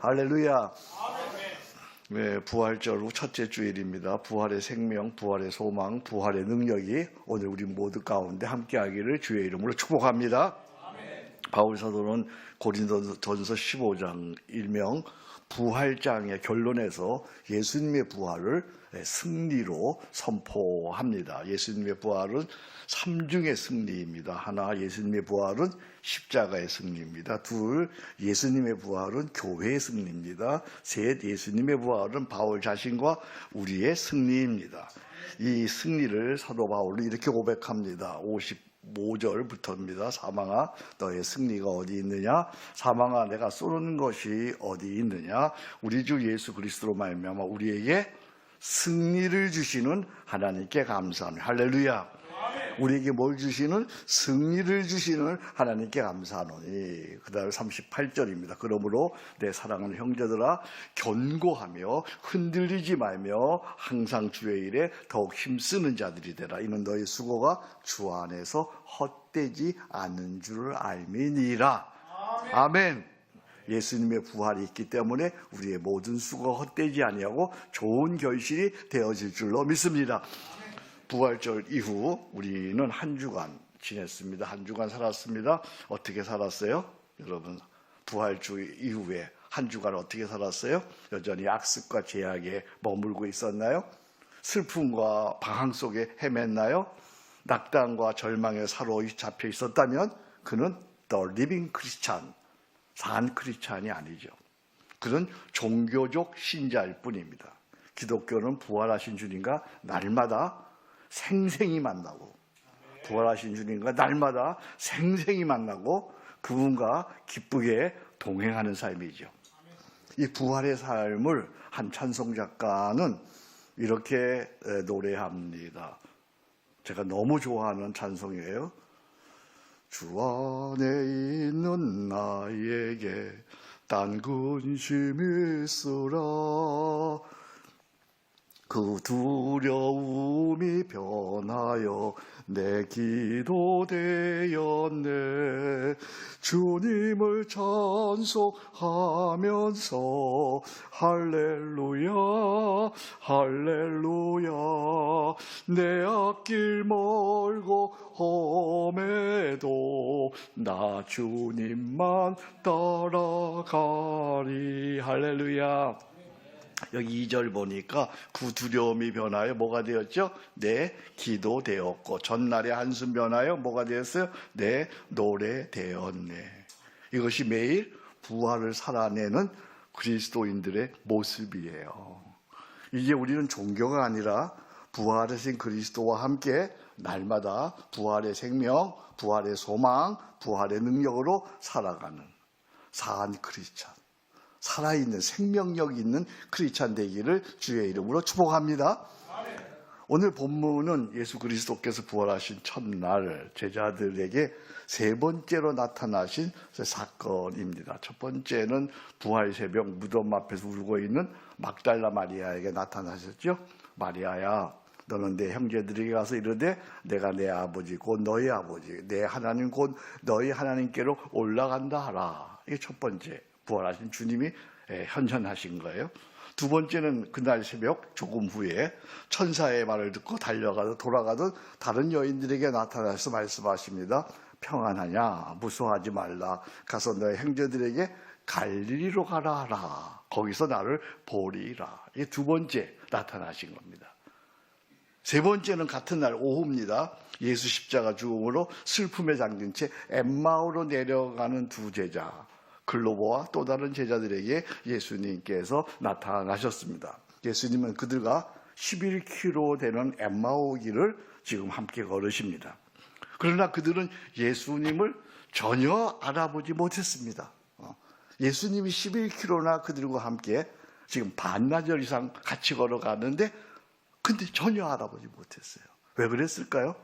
할렐루야. 네, 부활절 후 첫째 주일입니다. 부활의 생명, 부활의 소망, 부활의 능력이 오늘 우리 모두 가운데 함께하기를 주의 이름으로 축복합니다. 바울 사도는 고린도전서 15장 일명 부활장의 결론에서 예수님의 부활을 승리로 선포합니다. 예수님의 부활은 삼중의 승리입니다. 하나, 예수님의 부활은 십자가의 승리입니다. 둘, 예수님의 부활은 교회의 승리입니다. 셋, 예수님의 부활은 바울 자신과 우리의 승리입니다. 이 승리를 사도 바울은 이렇게 고백합니다. 55절부터입니다. 사망아 너의 승리가 어디 있느냐? 사망아 내가 쏘는 것이 어디 있느냐? 우리 주 예수 그리스도로 말미암아 우리에게 승리를 주시는 하나님께 감사합니다. 할렐루야. 우리에게 뭘 주시는? 승리를 주시는 하나님께 감사하노니. 그 다음에 38절입니다. 그러므로 내 사랑하는 형제들아 견고하며 흔들리지 말며 항상 주의 일에 더욱 힘쓰는 자들이 되라. 이는 너희 수고가 주 안에서 헛되지 않은 줄을 알미니라. 아멘. 예수님의 부활이 있기 때문에 우리의 모든 수고가 헛되지 아니하고 좋은 결실이 되어질 줄로 믿습니다. 부활절 이후 우리는 한 주간 지냈습니다. 한 주간 살았습니다. 어떻게 살았어요? 여러분, 부활주 이후에 한 주간 어떻게 살았어요? 여전히 악습과 제약에 머물고 있었나요? 슬픔과 방황 속에 헤맸나요? 낙담과 절망에 사로잡혀 있었다면 그는 The Living Christian, 산 크리스찬이 아니죠. 그는 종교적 신자일 뿐입니다. 기독교는 부활하신 주님과 날마다 생생히 만나고, 부활하신 주님과 날마다 생생히 만나고 그분과 기쁘게 동행하는 삶이죠. 이 부활의 삶을 한 찬송 작가는 이렇게 노래합니다. 제가 너무 좋아하는 찬송이에요. 주 안에 있는 나에게 딴 근심이 있으라. 그 두려움이 변하여 내 기도 되었네. 주님을 찬송하면서 할렐루야 할렐루야. 내 앞길 멀고 험해도 나 주님만 따라가리. 할렐루야. 여기 2절 보니까 그 두려움이 변하여 뭐가 되었죠? 내 기도 되었고, 전날의 한숨 변하여 뭐가 되었어요? 내 노래 되었네. 이것이 매일 부활을 살아내는 그리스도인들의 모습이에요. 이제 우리는 종교가 아니라 부활하신 그리스도와 함께 날마다 부활의 생명, 부활의 소망, 부활의 능력으로 살아가는 산 크리스찬, 살아있는 생명력 있는 크리스찬 되기를 주의 이름으로 축복합니다. 오늘 본문은 예수 그리스도께서 부활하신 첫날 제자들에게 세 번째로 나타나신 사건입니다. 첫 번째는 부활 새벽 무덤 앞에서 울고 있는 막달라 마리아에게 나타나셨죠. 마리아야, 너는 내 형제들에게 가서 이르되 내가 내 아버지 곧 너희 아버지, 내 하나님 곧 너희 하나님께로 올라간다 하라. 이게 첫 번째, 부활하신 주님이 현현하신 거예요. 두 번째는 그날 새벽 조금 후에 천사의 말을 듣고 달려가서 돌아가던 다른 여인들에게 나타나서 말씀하십니다. 평안하냐? 무서워하지 말라. 가서 너의 형제들에게 갈릴리로 가라 하라. 거기서 나를 보리라. 이게 두 번째 나타나신 겁니다. 세 번째는 같은 날 오후입니다. 예수 십자가 죽음으로 슬픔에 잠긴 채 엠마오로 내려가는 두 제자 글로보와 또 다른 제자들에게 예수님께서 나타나셨습니다. 예수님은 그들과 11km 되는 엠마오 길을 지금 함께 걸으십니다. 그러나 그들은 예수님을 전혀 알아보지 못했습니다. 예수님이 11km나 그들과 함께 지금 반나절 이상 같이 걸어가는데 근데 전혀 알아보지 못했어요. 왜 그랬을까요?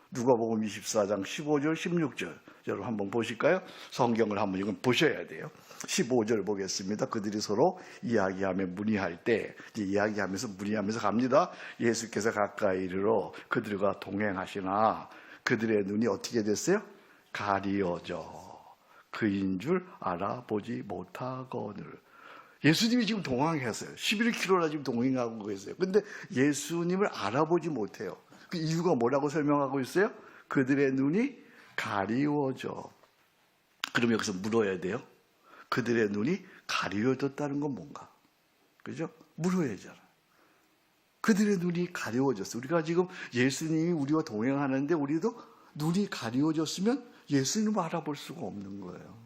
누가복음 24장 15절 16절 여러분 한번 보실까요? 성경을 한번 이건 보셔야 돼요. 15절 보겠습니다. 그들이 서로 이야기하며 문의할 때 이야기하면서 문의하면서 갑니다. 예수께서 가까이 이르러 그들과 동행하시나 그들의 눈이 어떻게 됐어요? 가리어져 그인 줄 알아보지 못하거늘. 예수님이 지금 동행했어요. 11km나 지금 동행하고 계세요. 근데 예수님을 알아보지 못해요. 그 이유가 뭐라고 설명하고 있어요? 그들의 눈이 가리워져. 그럼 여기서 물어야 돼요. 그들의 눈이 가리워졌다는 건 뭔가? 그죠? 물어야 되잖아. 그들의 눈이 가리워졌어. 우리가 지금 예수님이 우리와 동행하는데 우리도 눈이 가리워졌으면 예수님을 알아볼 수가 없는 거예요.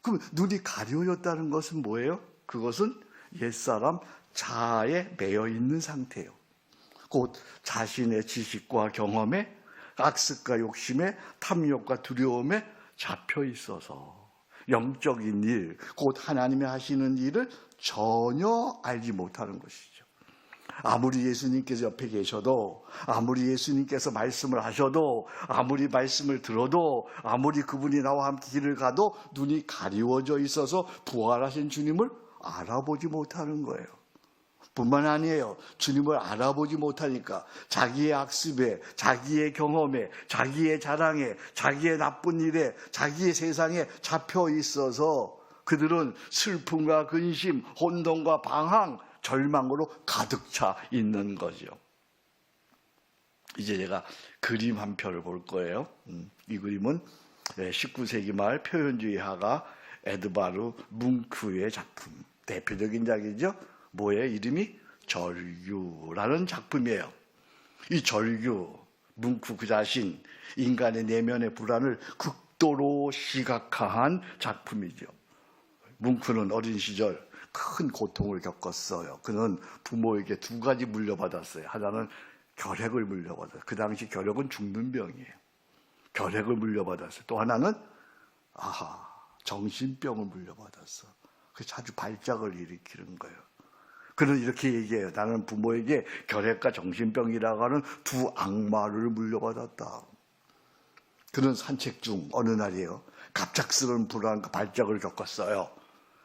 그럼 눈이 가려졌다는 것은 뭐예요? 그것은 옛사람 자아에 매여 있는 상태예요. 곧 자신의 지식과 경험에, 악습과 욕심에, 탐욕과 두려움에 잡혀 있어서 영적인 일, 곧 하나님이 하시는 일을 전혀 알지 못하는 것이죠. 아무리 예수님께서 옆에 계셔도, 아무리 예수님께서 말씀을 하셔도, 아무리 말씀을 들어도, 아무리 그분이 나와 함께 길을 가도 눈이 가리워져 있어서 부활하신 주님을 알아보지 못하는 거예요. 뿐만 아니에요. 주님을 알아보지 못하니까 자기의 악습에, 자기의 경험에, 자기의 자랑에, 자기의 나쁜 일에, 자기의 세상에 잡혀 있어서 그들은 슬픔과 근심, 혼돈과 방황, 절망으로 가득 차 있는 거죠. 이제 제가 그림 한 편을 볼 거예요. 이 그림은 19세기 말 표현주의 화가 에드바르 뭉크의 작품. 대표적인 작이죠. 뭐예요? 이름이 절규라는 작품이에요. 이 절규, 뭉크 그 자신, 인간의 내면의 불안을 극도로 시각화한 작품이죠. 뭉크는 어린 시절 큰 고통을 겪었어요. 그는 부모에게 두 가지 물려받았어요. 하나는 결핵을 물려받았어요. 그 당시 결핵은 죽는 병이에요. 결핵을 물려받았어요. 또 하나는 정신병을 물려받았어. 그래서 아주 발작을 일으키는 거예요. 그는 이렇게 얘기해요. 나는 부모에게 결핵과 정신병이라고 하는 두 악마를 물려받았다. 그는 산책 중 어느 날이에요. 갑작스러운 불안과 발작을 겪었어요.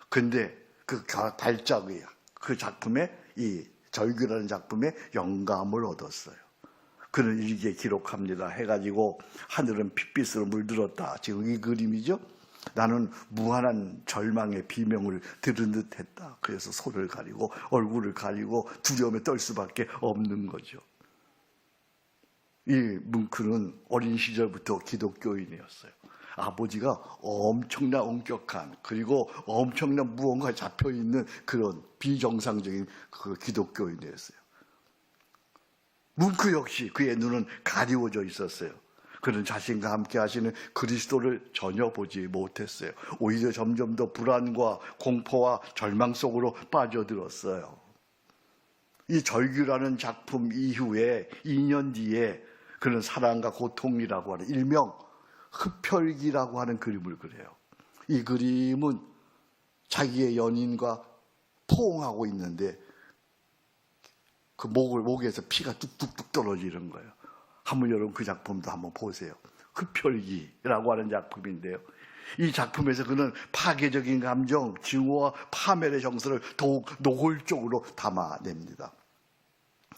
근데 그 발작이야. 그 작품에, 이 절규라는 작품에 영감을 얻었어요. 그는 일기에 기록합니다. 해가지고 하늘은 핏빛으로 물들었다. 지금 이 그림이죠. 나는 무한한 절망의 비명을 들은 듯 했다. 그래서 손을 가리고 얼굴을 가리고 두려움에 떨 수밖에 없는 거죠. 이 뭉크는 어린 시절부터 기독교인이었어요. 아버지가 엄청난 엄격한, 그리고 엄청난 무언가에 잡혀있는 그런 비정상적인 그 기독교인이었어요. 뭉크 역시 그의 눈은 가리워져 있었어요. 그는 자신과 함께 하시는 그리스도를 전혀 보지 못했어요. 오히려 점점 더 불안과 공포와 절망 속으로 빠져들었어요. 이 절규라는 작품 이후에 2년 뒤에 그는 사랑과 고통이라고 하는 일명 흡혈귀라고 하는 그림을 그려요. 이 그림은 자기의 연인과 포옹하고 있는데 그 목에서 피가 뚝뚝뚝 떨어지는 거예요. 한번 여러분 그 작품도 한번 보세요. 흡혈귀라고 하는 작품인데요. 이 작품에서 그는 파괴적인 감정, 증오와 파멸의 정서를 더욱 노골적으로 담아냅니다.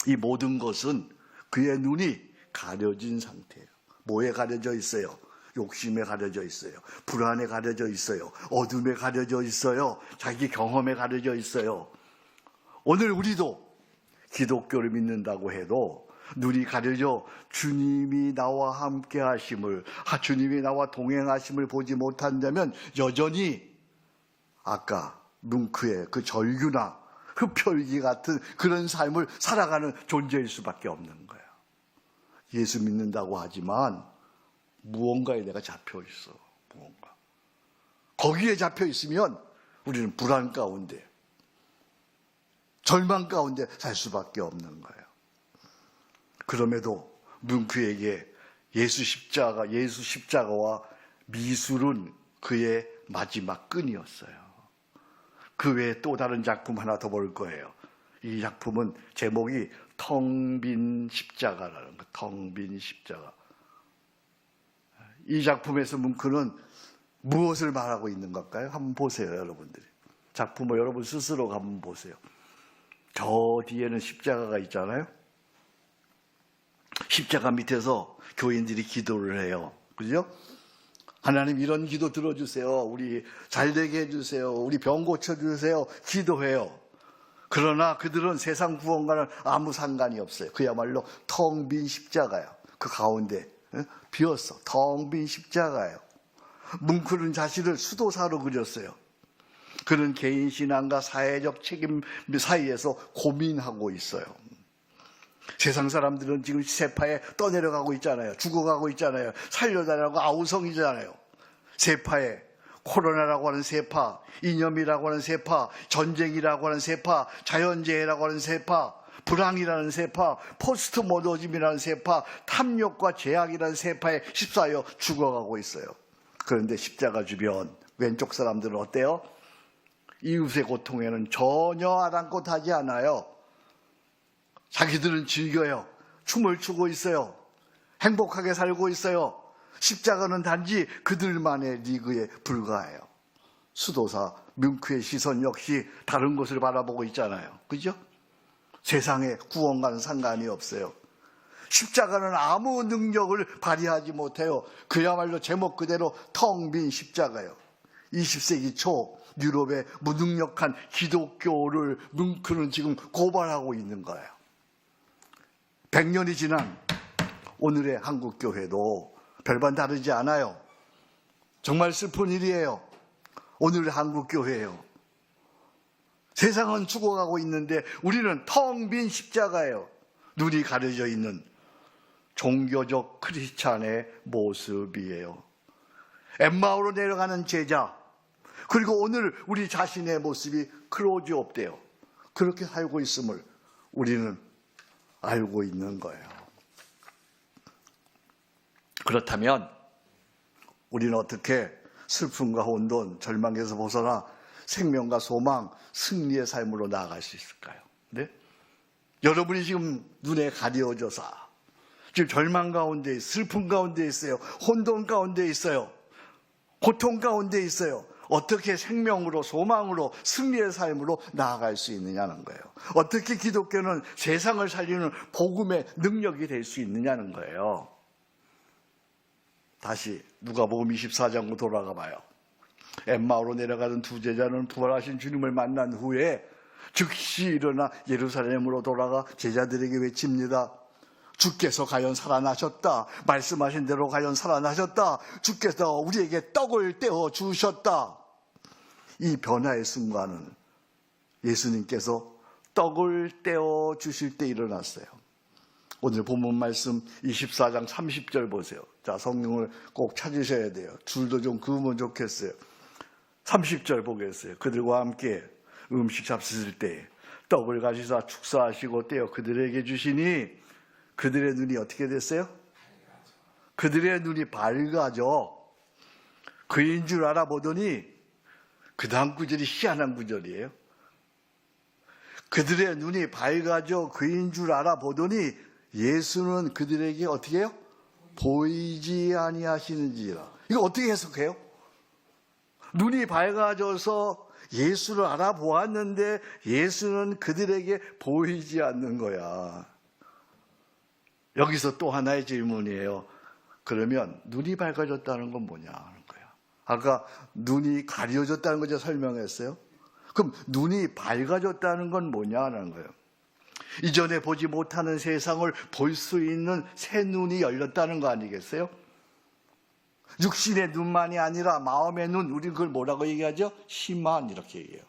이 모든 것은 그의 눈이 가려진 상태예요. 뭐에 가려져 있어요? 욕심에 가려져 있어요. 불안에 가려져 있어요. 어둠에 가려져 있어요. 자기 경험에 가려져 있어요. 오늘 우리도 기독교를 믿는다고 해도 눈이 가려져 주님이 나와 함께 하심을, 주님이 나와 동행하심을 보지 못한다면 여전히 아까 뭉크의 그 절규나 흡혈귀 같은 그런 삶을 살아가는 존재일 수밖에 없는 거예요. 예수 믿는다고 하지만 무언가에 내가 잡혀 있어. 무언가. 거기에 잡혀 있으면 우리는 불안 가운데, 절망 가운데 살 수밖에 없는 거예요. 그럼에도 뭉크에게 예수 십자가와 미술은 그의 마지막 끈이었어요. 그 외에 또 다른 작품 하나 더 볼 거예요. 이 작품은 제목이 텅 빈 십자가라는 거. 텅 빈 십자가. 이 작품에서 뭉크는 무엇을 말하고 있는 걸까요? 한번 보세요, 여러분들이. 작품을 여러분 스스로 한번 보세요. 저 뒤에는 십자가가 있잖아요. 십자가 밑에서 교인들이 기도를 해요. 그죠? 하나님 이런 기도 들어주세요. 우리 잘되게 해주세요. 우리 병 고쳐주세요. 기도해요. 그러나 그들은 세상 구원과는 아무 상관이 없어요. 그야말로 텅 빈 십자가예요. 그 가운데 비었어. 텅 빈 십자가예요. 뭉클은 자신을 수도사로 그렸어요. 그는 개인 신앙과 사회적 책임 사이에서 고민하고 있어요. 세상 사람들은 지금 세파에 떠내려가고 있잖아요. 죽어가고 있잖아요. 살려달라고 아우성이잖아요. 세파에 코로나라고 하는 세파, 이념이라고 하는 세파, 전쟁이라고 하는 세파, 자연재해라고 하는 세파, 불황이라는 세파, 포스트 모더즘이라는 세파, 탐욕과 제약이라는 세파에 휩싸여 죽어가고 있어요. 그런데 십자가 주변 왼쪽 사람들은 어때요? 이웃의 고통에는 전혀 아랑곳하지 않아요. 자기들은 즐겨요. 춤을 추고 있어요. 행복하게 살고 있어요. 십자가는 단지 그들만의 리그에 불과해요. 수도사 뮌크의 시선 역시 다른 곳을 바라보고 있잖아요. 그죠? 세상에 구원과는 상관이 없어요. 십자가는 아무 능력을 발휘하지 못해요. 그야말로 제목 그대로 텅 빈 십자가예요. 20세기 초 유럽의 무능력한 기독교를 뮌크는 지금 고발하고 있는 거예요. 100년이 지난 오늘의 한국교회도 별반 다르지 않아요. 정말 슬픈 일이에요. 오늘의 한국교회예요. 세상은 죽어가고 있는데 우리는 텅 빈 십자가예요. 눈이 가려져 있는 종교적 크리스찬의 모습이에요. 엠마오로 내려가는 제자, 그리고 오늘 우리 자신의 모습이 클로즈업돼요. 그렇게 살고 있음을 우리는 알고 있는 거예요. 그렇다면 우리는 어떻게 슬픔과 혼돈, 절망에서 벗어나 생명과 소망, 승리의 삶으로 나아갈 수 있을까요? 네? 여러분이 지금 눈에 가려져서 지금 절망 가운데, 슬픔 가운데 있어요. 혼돈 가운데 있어요. 고통 가운데 있어요. 어떻게 생명으로, 소망으로, 승리의 삶으로 나아갈 수 있느냐는 거예요. 어떻게 기독교는 세상을 살리는 복음의 능력이 될 수 있느냐는 거예요. 다시 누가복음 24장으로 돌아가 봐요. 엠마오로 내려가던 두 제자는 부활하신 주님을 만난 후에 즉시 일어나 예루살렘으로 돌아가 제자들에게 외칩니다. 주께서 과연 살아나셨다. 말씀하신 대로 과연 살아나셨다. 주께서 우리에게 떡을 떼어 주셨다. 이 변화의 순간은 예수님께서 떡을 떼어 주실 때 일어났어요. 오늘 본문 말씀 24장 30절 보세요. 자, 성경을 꼭 찾으셔야 돼요. 줄도 좀 그으면 좋겠어요. 30절 보겠어요. 그들과 함께 음식 잡수실 때 떡을 가지사 축사하시고 떼어 그들에게 주시니 그들의 눈이 어떻게 됐어요? 그들의 눈이 밝아져. 그인 줄 알아보더니 그 다음 구절이 희한한 구절이에요. 그들의 눈이 밝아져 그인 줄 알아보더니 예수는 그들에게 어떻게 해요? 보이지 아니하시는지라. 이거 어떻게 해석해요? 눈이 밝아져서 예수를 알아보았는데 예수는 그들에게 보이지 않는 거야. 여기서 또 하나의 질문이에요. 그러면 눈이 밝아졌다는 건 뭐냐 하는 거야. 아까 눈이 가려졌다는 거 제가 설명했어요. 그럼 눈이 밝아졌다는 건 뭐냐 하는 거예요. 이전에 보지 못하는 세상을 볼 수 있는 새 눈이 열렸다는 거 아니겠어요? 육신의 눈만이 아니라 마음의 눈, 우리는 그걸 뭐라고 얘기하죠? 시만 이렇게 얘기해요.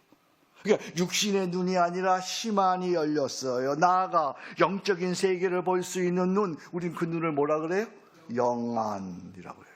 그러니까 육신의 눈이 아니라 시만이 열렸어요. 나아가 영적인 세계를 볼 수 있는 눈, 우린 그 눈을 뭐라 그래요? 영안이라고 해요.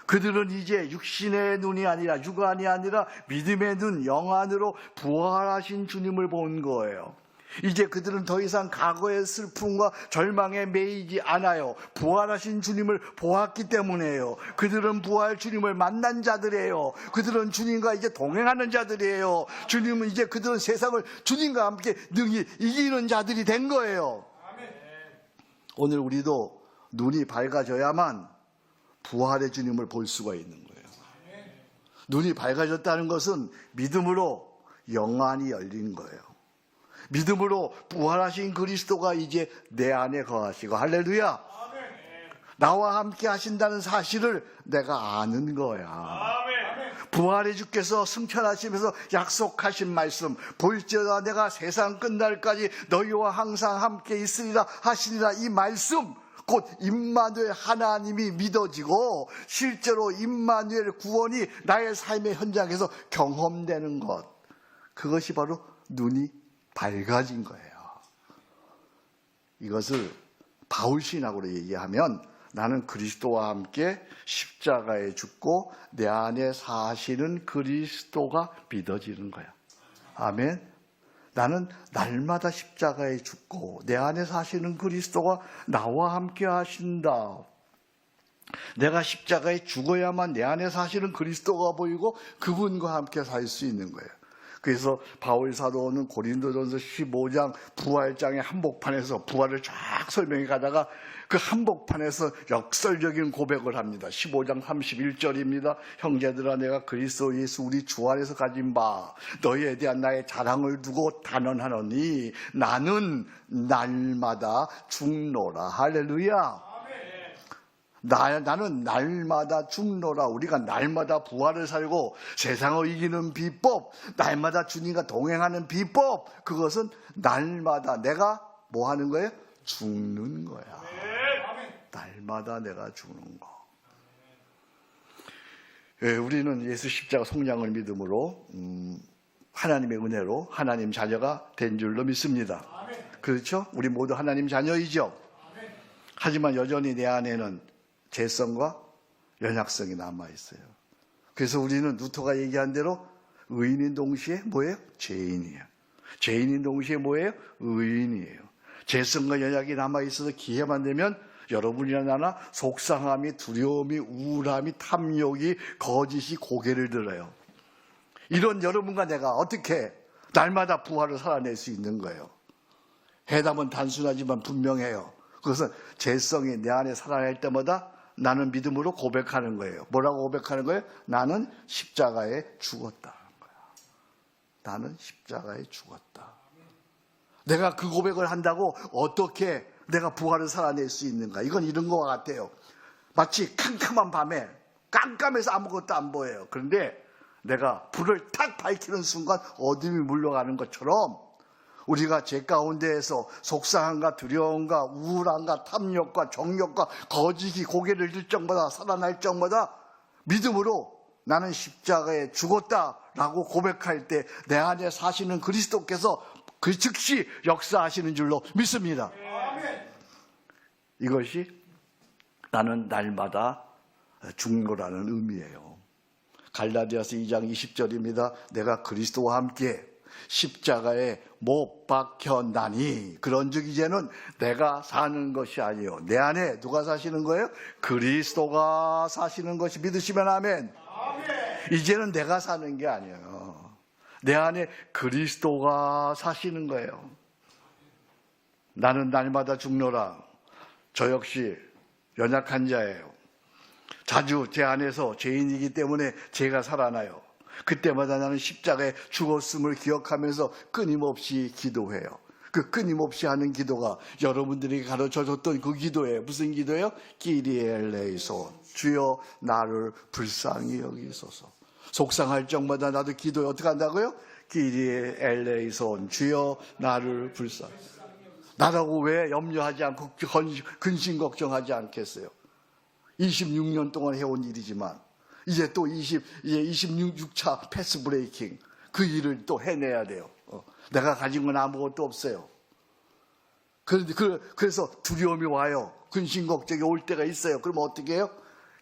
그들은 이제 육신의 눈이 아니라, 육안이 아니라 믿음의 눈, 영안으로 부활하신 주님을 본 거예요. 이제 그들은 더 이상 과거의 슬픔과 절망에 매이지 않아요. 부활하신 주님을 보았기 때문에요. 그들은 부활 주님을 만난 자들이에요. 그들은 주님과 이제 동행하는 자들이에요. 주님은 이제 그들은 세상을 주님과 함께 능히 이기는 자들이 된 거예요. 오늘 우리도 눈이 밝아져야만 부활의 주님을 볼 수가 있는 거예요. 눈이 밝아졌다는 것은 믿음으로 영안이 열린 거예요. 믿음으로 부활하신 그리스도가 이제 내 안에 거하시고, 할렐루야. 나와 함께 하신다는 사실을 내가 아는 거야. 부활의 주께서 승천하시면서 약속하신 말씀, 볼지어다 내가 세상 끝날까지 너희와 항상 함께 있으리라 하시리라, 이 말씀, 곧 임마누엘 하나님이 믿어지고 실제로 임마누엘 구원이 나의 삶의 현장에서 경험되는 것, 그것이 바로 눈이 밝아진 거예요. 이것을 바울신학으로 얘기하면 나는 그리스도와 함께 십자가에 죽고 내 안에 사시는 그리스도가 믿어지는 거야. 아멘. 나는 날마다 십자가에 죽고 내 안에 사시는 그리스도가 나와 함께 하신다. 내가 십자가에 죽어야만 내 안에 사시는 그리스도가 보이고 그분과 함께 살 수 있는 거예요. 그래서 바울 사도는 고린도전서 15장 부활장의 한복판에서 부활을 쫙 설명해 가다가 그 한복판에서 역설적인 고백을 합니다. 15장 31절입니다. 형제들아, 내가 그리스도 예수 우리 주 안에서 가진 바 너희에 대한 나의 자랑을 두고 단언하노니 나는 날마다 죽노라. 할렐루야. 나는 날마다 죽노라. 우리가 날마다 부활을 살고 세상을 이기는 비법, 날마다 주님과 동행하는 비법, 그것은 날마다 내가 뭐 하는 거예요? 죽는 거야. 날마다 내가 죽는 거. 우리는 예수 십자가 속량을 믿음으로 하나님의 은혜로 하나님 자녀가 된 줄로 믿습니다. 그렇죠? 우리 모두 하나님 자녀이죠. 하지만 여전히 내 안에는 죄성과 연약성이 남아있어요. 그래서 우리는 루터가 얘기한 대로 의인인 동시에 뭐예요? 죄인이에요. 죄인인 동시에 뭐예요? 의인이에요. 죄성과 연약이 남아있어서 기회만 되면 여러분이나 나나 속상함이, 두려움이, 우울함이, 탐욕이, 거짓이 고개를 들어요. 이런 여러분과 내가 어떻게 날마다 부활을 살아낼 수 있는 거예요? 해답은 단순하지만 분명해요. 그것은 죄성이 내 안에 살아날 때마다 나는 믿음으로 고백하는 거예요. 뭐라고 고백하는 거예요? 나는 십자가에 죽었다. 나는 십자가에 죽었다. 내가 그 고백을 한다고 어떻게 내가 부활을 살아낼 수 있는가? 이건 이런 것 같아요. 마치 캄캄한 밤에 깜깜해서 아무것도 안 보여요. 그런데 내가 불을 탁 밝히는 순간 어둠이 물러가는 것처럼 우리가 죄 가운데에서 속상함과 두려움과 우울함과 탐욕과 정욕과 거짓이 고개를 들 적마다, 살아날 적마다 믿음으로 나는 십자가에 죽었다라고 고백할 때 내 안에 사시는 그리스도께서 그 즉시 역사하시는 줄로 믿습니다. 이것이 나는 날마다 죽는 거라는 의미예요. 갈라디아서 2장 20절입니다. 내가 그리스도와 함께 십자가에 못 박혔나니 그런즉 이제는 내가 사는 것이 아니요 내 안에 누가 사시는 거예요? 그리스도가 사시는 것이. 믿으시면 아멘. 이제는 내가 사는 게 아니에요. 내 안에 그리스도가 사시는 거예요. 나는 날마다 죽노라. 저 역시 연약한 자예요. 자주 제 안에서 죄인이기 때문에 죄가 살아나요. 그때마다 나는 십자가에 죽었음을 기억하면서 끊임없이 기도해요. 그 끊임없이 하는 기도가 여러분들이 가르쳐줬던 그 기도예요. 무슨 기도예요? 끼리에 엘레이손, 주여 나를 불쌍히 여기소서. 속상할 적마다 나도 기도해. 어떻게 한다고요? 끼리에 엘레이손, 주여 나를 불쌍히. 나라고 왜 염려하지 않고 근심 걱정하지 않겠어요? 26년 동안 해온 일이지만 이제 또 26차 패스 브레이킹, 그 일을 또 해내야 돼요. 내가 가진 건 아무것도 없어요. 그래서 두려움이 와요. 근심 걱정이 올 때가 있어요. 그럼 어떻게 해요?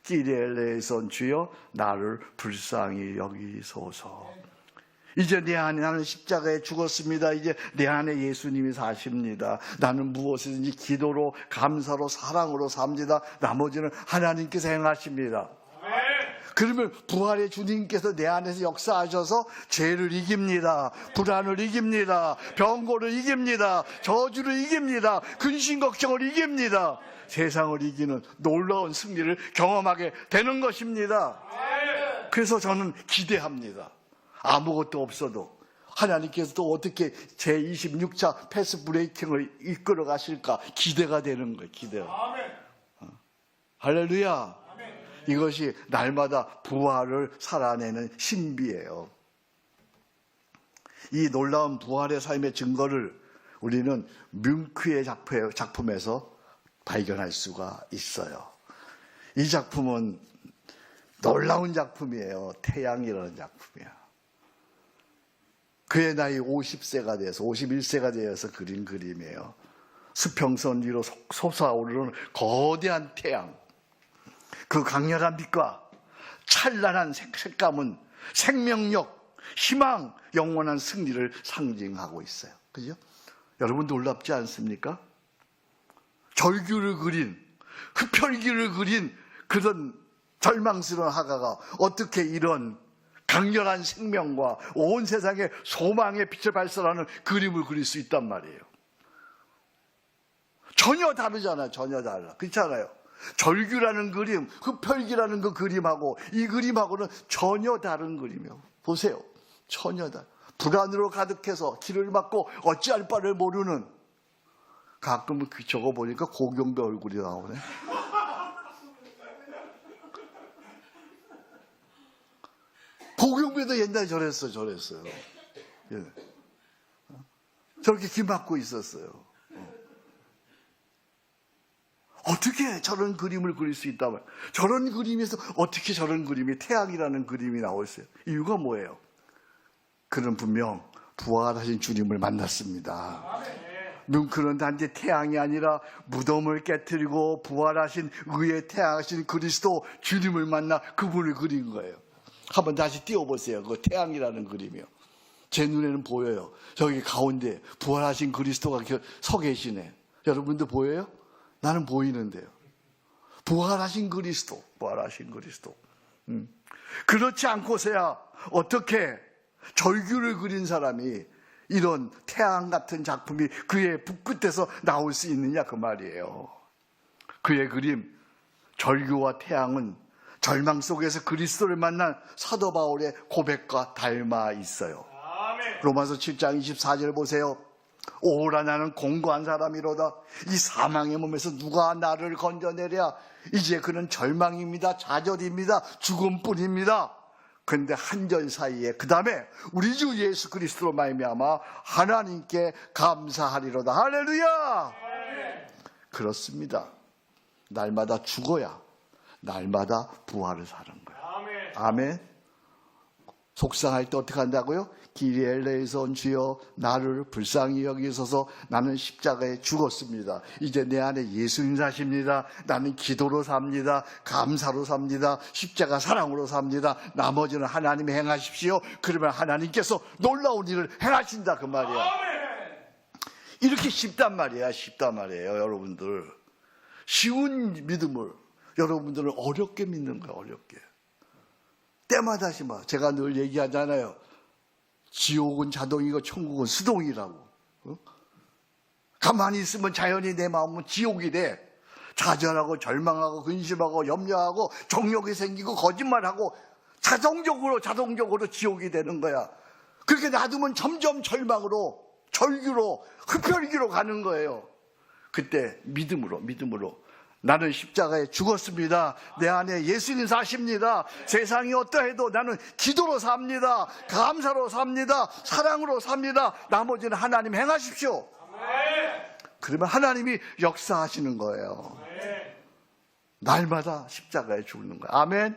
기레엘레손 주여 나를 불쌍히 여기소서. 이제 내 안에 나는 십자가에 죽었습니다. 이제 내 안에 예수님이 사십니다. 나는 무엇이든지 기도로, 감사로, 사랑으로 삽니다. 나머지는 하나님께서 행하십니다. 그러면 부활의 주님께서 내 안에서 역사하셔서 죄를 이깁니다. 불안을 이깁니다. 병고를 이깁니다. 저주를 이깁니다. 근심 걱정을 이깁니다. 세상을 이기는 놀라운 승리를 경험하게 되는 것입니다. 그래서 저는 기대합니다. 아무것도 없어도 하나님께서 또 어떻게 제26차 패스 브레이킹을 이끌어 가실까 기대가 되는 거예요. 기대가. 할렐루야. 이것이 날마다 부활을 살아내는 신비예요. 이 놀라운 부활의 삶의 증거를 우리는 뮌크의 작품에서 발견할 수가 있어요. 이 작품은 놀라운 작품이에요. 태양이라는 작품이야. 그의 나이 50세가 돼서 51세가 되어서 그린 그림이에요. 수평선 위로 솟아오르는 거대한 태양. 그 강렬한 빛과 찬란한 색감은 생명력, 희망, 영원한 승리를 상징하고 있어요. 그죠? 여러분 놀랍지 않습니까? 절규를 그린, 흡혈귀를 그린 그런 절망스러운 화가가 어떻게 이런 강렬한 생명과 온 세상에 소망의 빛을 발산하는 그림을 그릴 수 있단 말이에요. 전혀 다르잖아요. 전혀 달라. 그렇잖아요. 절규라는 그림, 흡혈귀라는 그 그림하고 이 그림하고는 전혀 다른 그림이에요. 보세요. 전혀 다른. 불안으로 가득해서 길을 막고 어찌할 바를 모르는, 가끔은 저거 보니까 고경배 얼굴이 나오네. 고경배도 옛날에 저랬어요. 예. 저렇게 기 막고 있었어요. 어떻게 저런 그림을 그릴 수 있다면, 저런 그림에서 어떻게 저런 그림이, 태양이라는 그림이 나올어요? 이유가 뭐예요? 그는 분명 부활하신 주님을 만났습니다. 뮌크는 단지 태양이 아니라 무덤을 깨뜨리고 부활하신 의의 태양하신 그리스도 주님을 만나 그분을 그린 거예요. 한번 다시 띄워보세요. 그 태양이라는 그림이요. 제 눈에는 보여요. 저기 가운데 부활하신 그리스도가 서 계시네. 여러분도 보여요? 나는 보이는데요. 부활하신 그리스도, 부활하신 그리스도. 그렇지 않고서야 어떻게 절규를 그린 사람이 이런 태양 같은 작품이 그의 붓끝에서 나올 수 있느냐 그 말이에요. 그의 그림, 절규와 태양은 절망 속에서 그리스도를 만난 사도 바울의 고백과 닮아 있어요. 로마서 7장 24절 보세요. 오라 나는 공고한 사람이로다. 이 사망의 몸에서 누가 나를 건져내랴. 이제 그는 절망입니다. 좌절입니다. 죽음뿐입니다. 그런데 한절 사이에 그 다음에 우리 주 예수 그리스도로 말미암아 하나님께 감사하리로다. 할렐루야. 그렇습니다. 날마다 죽어야 날마다 부활을 사는 거예요. 아멘. 속상할 때 어떻게 한다고요? 기리 엘레이손 주여 나를 불쌍히 여기소서. 나는 십자가에 죽었습니다. 이제 내 안에 예수님 사십니다. 나는 기도로 삽니다. 감사로 삽니다. 십자가 사랑으로 삽니다. 나머지는 하나님이 행하십시오. 그러면 하나님께서 놀라운 일을 행하신다 그 말이야. 이렇게 쉽단 말이야. 쉽단 말이에요. 여러분들 쉬운 믿음을 여러분들은 어렵게 믿는 거예요. 어렵게. 때마다 제가 늘 얘기하잖아요. 지옥은 자동이고 천국은 수동이라고. 가만히 있으면 자연히 내 마음은 지옥이 돼. 좌절하고 절망하고 근심하고 염려하고 정욕이 생기고 거짓말하고 자동적으로 지옥이 되는 거야. 그렇게 놔두면 점점 절망으로, 절규로, 흡혈귀로 가는 거예요. 그때 믿음으로 나는 십자가에 죽었습니다. 내 안에 예수님 사십니다. 세상이 어떠해도 나는 기도로 삽니다. 감사로 삽니다. 사랑으로 삽니다. 나머지는 하나님 행하십시오. 그러면 하나님이 역사하시는 거예요. 날마다 십자가에 죽는 거예요. 아멘.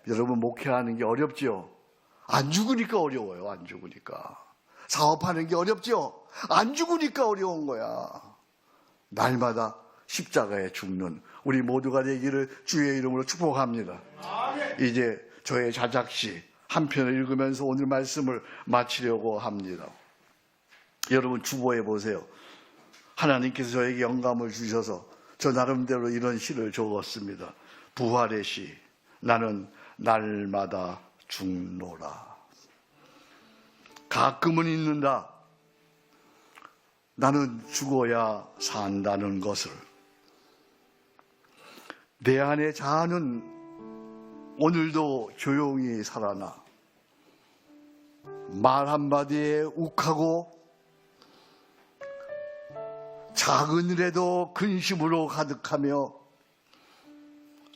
여러분 목회하는 게 어렵죠? 안 죽으니까 어려워요. 안 죽으니까. 사업하는 게 어렵죠? 안 죽으니까 어려운 거야. 날마다 십자가에 죽는 우리 모두가 되기를 주의 이름으로 축복합니다. 이제 저의 자작시 한 편을 읽으면서 오늘 말씀을 마치려고 합니다. 여러분 주보해 보세요. 하나님께서 저에게 영감을 주셔서 저 나름대로 이런 시를 적었습니다. 부활의 시. 나는 날마다 죽노라. 가끔은 잊는다. 나는 죽어야 산다는 것을. 내 안의 자아는 오늘도 조용히 살아나 말 한마디에 욱하고 작은 일에도 근심으로 가득하며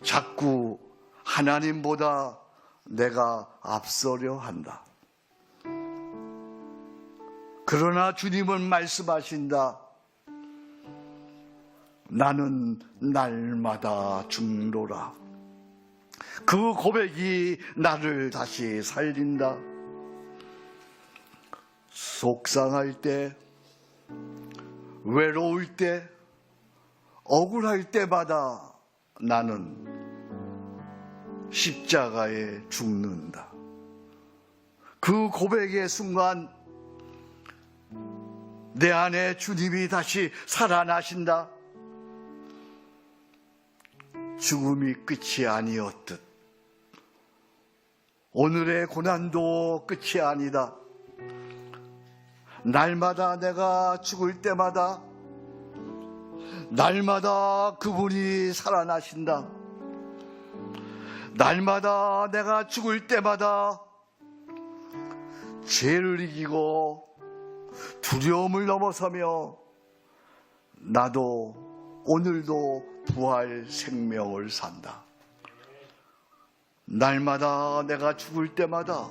자꾸 하나님보다 내가 앞서려 한다. 그러나 주님은 말씀하신다. 나는 날마다 죽노라. 그 고백이 나를 다시 살린다. 속상할 때, 외로울 때, 억울할 때마다 나는 십자가에 죽는다. 그 고백의 순간 내 안에 주님이 다시 살아나신다. 죽음이 끝이 아니었듯 오늘의 고난도 끝이 아니다. 날마다 내가 죽을 때마다 날마다 그분이 살아나신다. 날마다 내가 죽을 때마다 죄를 이기고 두려움을 넘어서며 나도 오늘도 부활 생명을 산다. 날마다 내가 죽을 때마다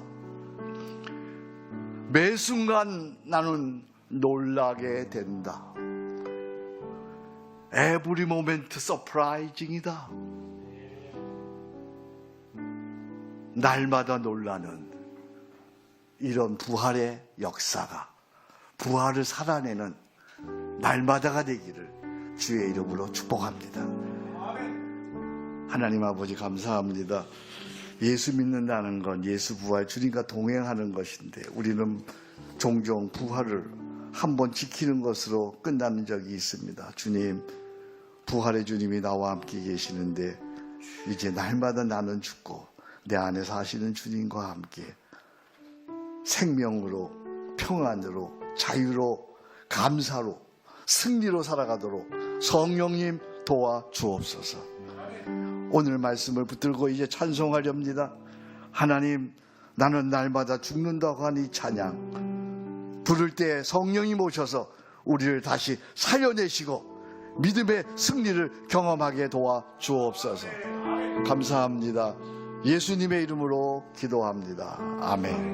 매 순간 나는 놀라게 된다. Every moment surprising이다. 날마다 놀라는 이런 부활의 역사가, 부활을 살아내는 날마다가 되기를 주의 이름으로 축복합니다. 하나님 아버지 감사합니다. 예수 믿는다는 건 예수 부활 주님과 동행하는 것인데 우리는 종종 부활을 한번 지키는 것으로 끝나는 적이 있습니다. 주님, 부활의 주님이 나와 함께 계시는데 이제 날마다 나는 죽고 내 안에 사시는 주님과 함께 생명으로, 평안으로, 자유로, 감사로, 승리로 살아가도록 성령님 도와 주옵소서. 오늘 말씀을 붙들고 이제 찬송하렵니다. 하나님, 나는 날마다 죽는다고 하니 찬양 부를 때 성령이 오셔서 우리를 다시 살려내시고 믿음의 승리를 경험하게 도와 주옵소서. 감사합니다. 예수님의 이름으로 기도합니다. 아멘.